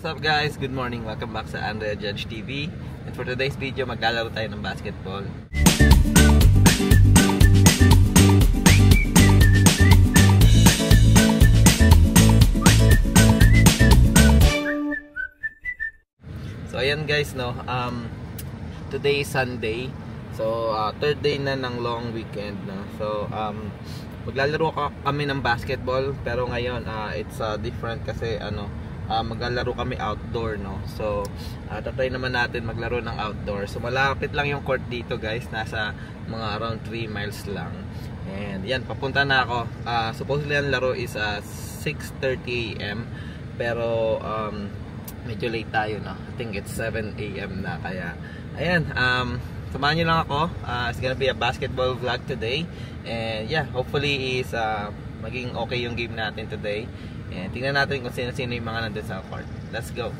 up guys? Good morning. Welcome back sa Andrea Judge TV. And for today's video, maglalaro tayo ng basketball. So ayan guys, no. Today is Sunday. So third day na ng long weekend, no. So maglalaro kami ng basketball, pero ngayon it's different kasi maglalaro kami outdoor, no. So tatry naman natin maglaro ng outdoor. So malapit lang yung court dito guys, nasa mga around 3 miles lang. And yan, papunta na ako. Supposedly ang laro is 6:30 AM, pero medyo late tayo, no. I think it's 7 AM na, kaya ayan, samahan nyo lang ako. It's gonna be a basketball vlog today. And yeah, hopefully is maging okay yung game natin today. And tingnan natin kung sino-sino yung mga nandun sa court. Let's go!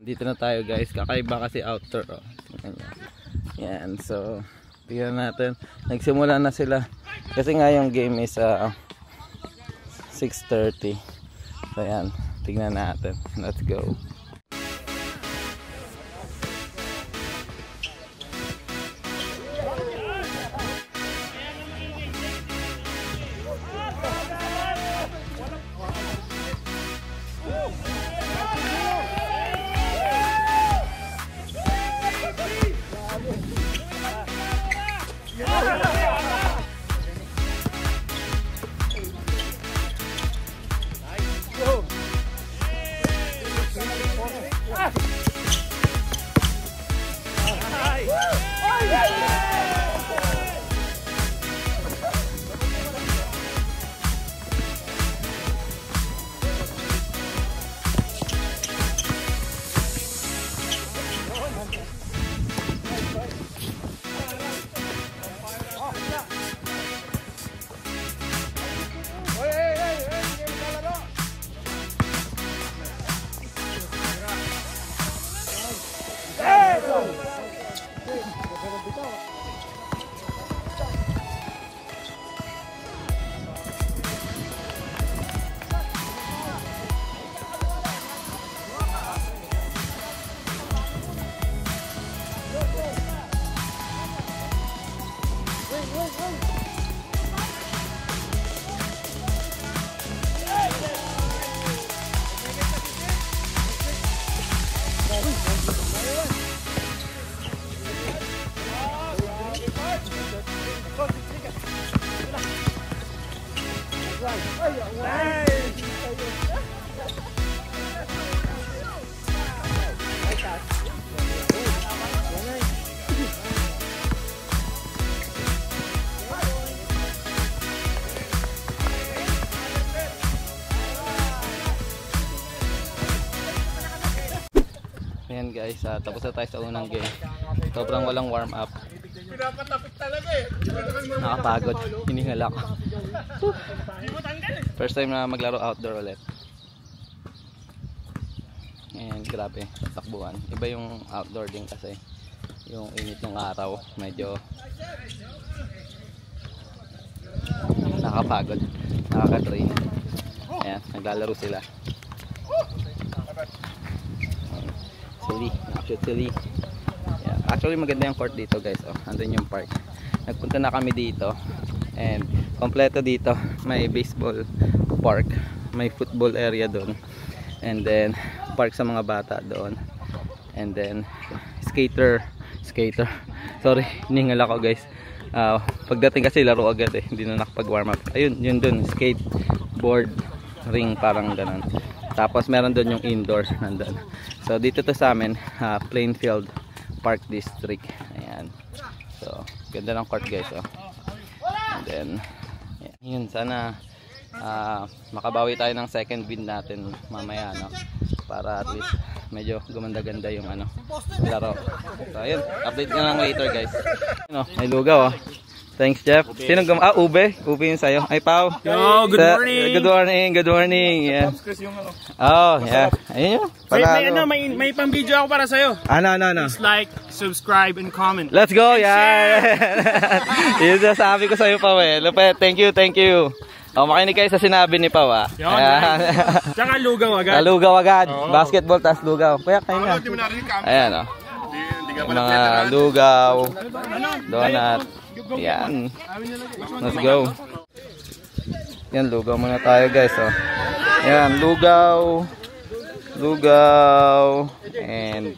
Dito na tayo guys, kakaiba kasi outdoor, oh. Yan, so tingnan natin, nagsimula na sila kasi nga yung game is 6:30. So yan, tingnan natin, let's go. Ayan guys, tapos na tayo sa unang game. Sobrang walang warm up. Nakapagod, hiningal ako. First time na maglaro outdoor ulit. Ayan, grabe, takbuhan. Iba yung outdoor din kasi yung init ng araw, medyo nakapagod, nakaka-drain. Ayan, naglalaro sila. Silly. Yeah. Actually maganda yung court dito guys, oh. Andun yung park. Nagpunta na kami dito and kompleto dito. May baseball park, may football area doon, and then park sa mga bata doon, and then skater. Sorry, hiningal ako guys. Pagdating kasi laro agad eh, hindi na nakapag warm up. Ayun, yun doon, skateboard ring, parang ganun. Tapos meron doon yung indoor nandun. So dito to sa amin, Plainfield Park District. Ayan. So ganda ng court guys, oh. And then yun, sana makabawi tayo ng second win natin mamaya, no? para at least medyo gumanda-ganda yung ano, laro. So ayun, update na lang later guys. May lugaw Thanks, Jeff. Sino ube? Ube yung sa'yo. Ay, Pao. Yo, good morning. Good morning, good morning. Yeah. Oh, yeah. Ayun yun. May pang-video ako para sa'yo. Ano. Please like, subscribe, and comment. Let's go, yeah. Yun yung sabi ko sa'yo, Pao eh. Lupet, thank you. Makinig kayo sa sinabi ni Pao ah. Tsaka lugaw agad. Lugaw agad. Basketball, tas lugaw. Kaya kayo na. Ayan mga lugaw, donut. Yan. Let's go. Yan, lugaw muna tayo guys. Yan, lugaw, and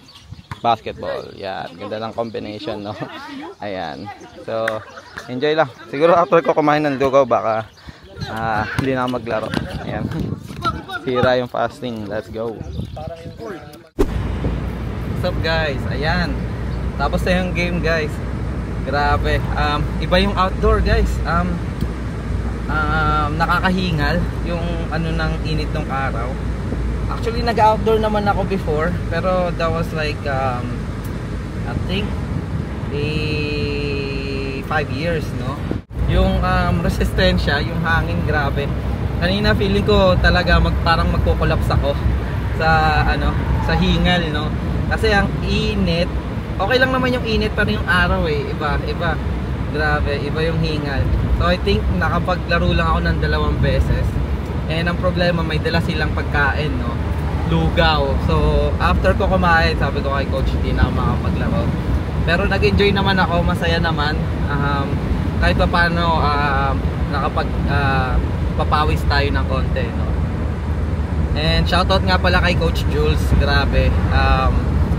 basketball. Yan, ganda ng combination, no? Ayan. So, enjoy lang. Siguro after ko kumain ng lugaw, baka hindi na maglaro. Ayan. Sira yung fasting. Let's go. What's up guys? Ayan. Tapos na yung game guys. Grabe. Iba yung outdoor guys. Nakakahingal yung ano ng init ng araw. Actually nag-outdoor naman ako before, pero that was like I think 5 years, no? Yung resistensya, yung hangin, grabe. Kanina feeling ko talaga parang magko-collapse ako sa sa hingal, no? Kasi ang init, okay lang naman yung init, pero yung araw iba. Grabe, iba yung hingal. So I think nakapaglaro lang ako ng 2 beses. And ang problema, may dala silang pagkain, no? Lugaw. So after ko kumain, sabi ko kay coach, hindi na ako makapaglaro. Pero nag-enjoy naman ako, masaya naman. Kahit pa paano papawis tayo ng konti, no? And shoutout nga pala kay Coach Jules, grabe.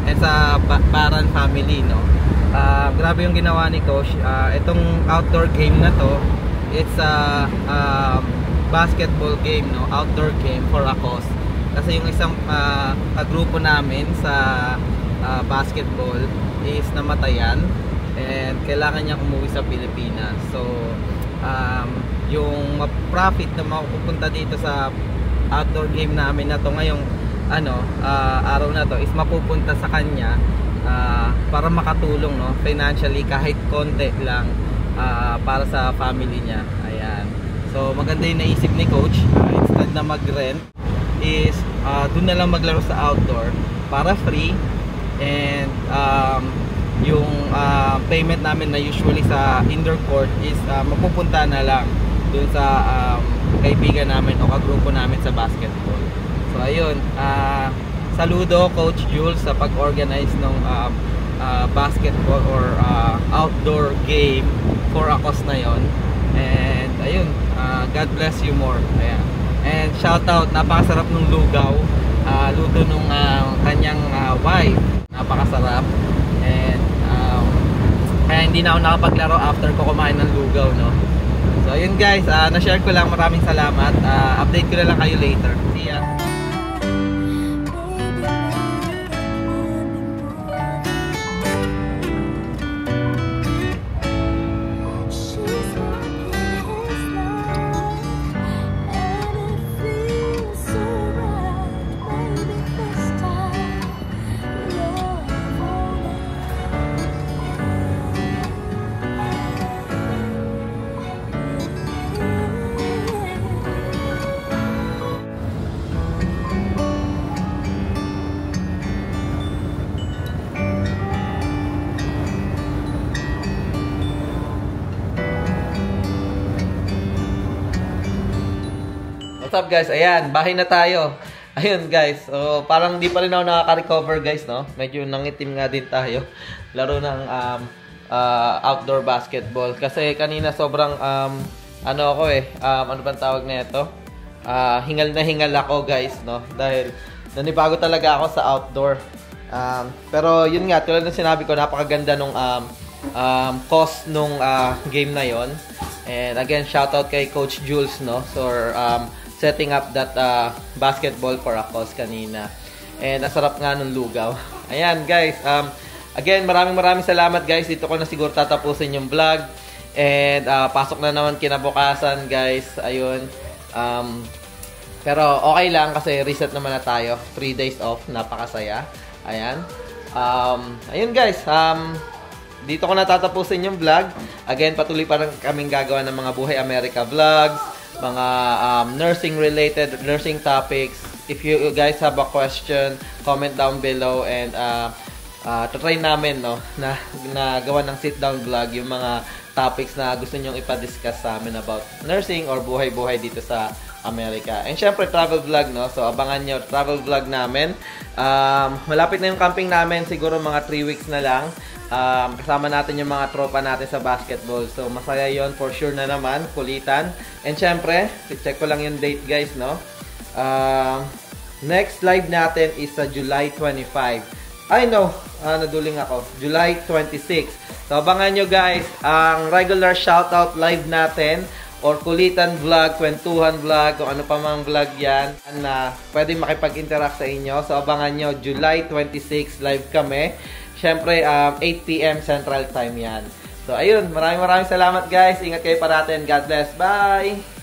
And sa Baran family, no? Grabe yung ginawa ni Coach. Itong outdoor game na to, it's a basketball game, no? Outdoor game for a cause. Kasi yung isang grupo namin sa basketball is namatayan and kailangan niyang umuwi sa Pilipinas. So yung profit na mapupunta dito sa outdoor game namin na to ngayong araw na to is mapupunta sa kanya para makatulong, no, financially kahit konti lang para sa family niya. Ayan. So maganda yung naisip ni coach, instead na mag-rent is doon na lang maglaro sa outdoor para free, and yung payment namin na usually sa indoor court is mapupunta na lang dun sa kaibigan namin o kagrupo namin sa basketball. So ayun, saludo Coach Jules sa pag-organize ng basketball or outdoor game for a cause na yon. And ayun, God bless you more. Ayan. And shout out, napakasarap ng lugaw, luto nung kanyang wife, napakasarap. And kaya hindi na ako nakapaglaro after ko kumain ng lugaw, no? So yun guys, na-share ko lang, maraming salamat. Update ko na lang kayo later. See ya. What's up guys? Ayan, bahay na tayo. Ayun guys, so parang di pa rin ako nakaka-recover guys, no? Medyo nangitim nga din tayo. Laro ng outdoor basketball. Kasi kanina sobrang ano bang tawag na ito? Hingal na hingal ako guys, no? Dahil nanibago talaga ako sa outdoor. Pero yun nga, tulad ng sinabi ko, napakaganda nung cost nung game na yon. And again, shoutout kay Coach Jules, no? For setting up that basketball for a cause kanina. And asarap nga nung lugaw. Ayan guys, again maraming salamat guys. Dito ko na siguro tatapusin yung vlog. And pasok na naman kinabukasan guys. Ayun, Pero okay lang kasi reset naman na tayo. 3 days off, napakasaya. Ayan. Ayun guys, dito ko natatapusin yung vlog. Again, patuloy pa rin kaming gagawa ng mga Buhay America vlogs, mga nursing related, nursing topics. If you guys have a question, comment down below and try namin na gawa ng sit down vlog yung mga topics na gusto nyong ipa-discuss sa amin about nursing or buhay-buhay dito sa Amerika. And syempre travel vlog, no? So abangan nyo travel vlog namin. Malapit na yung camping namin, siguro mga 3 weeks na lang. Kasama natin yung mga tropa natin sa basketball. So masaya yon for sure na naman, kulitan. And syempre, check ko lang yung date guys, no? Next live natin is sa July 25. I know, naduling ako. July 26. So abangan nyo guys, ang regular shoutout live natin or kulitan vlog, kwentuhan vlog, kung ano pa mang vlog yan na pwede makipag-interact sa inyo. So abangan nyo, July 26 live kami. Syempre, 8 PM Central Time yan. So ayun, maraming salamat guys. Ingat kayo parati and God bless. Bye!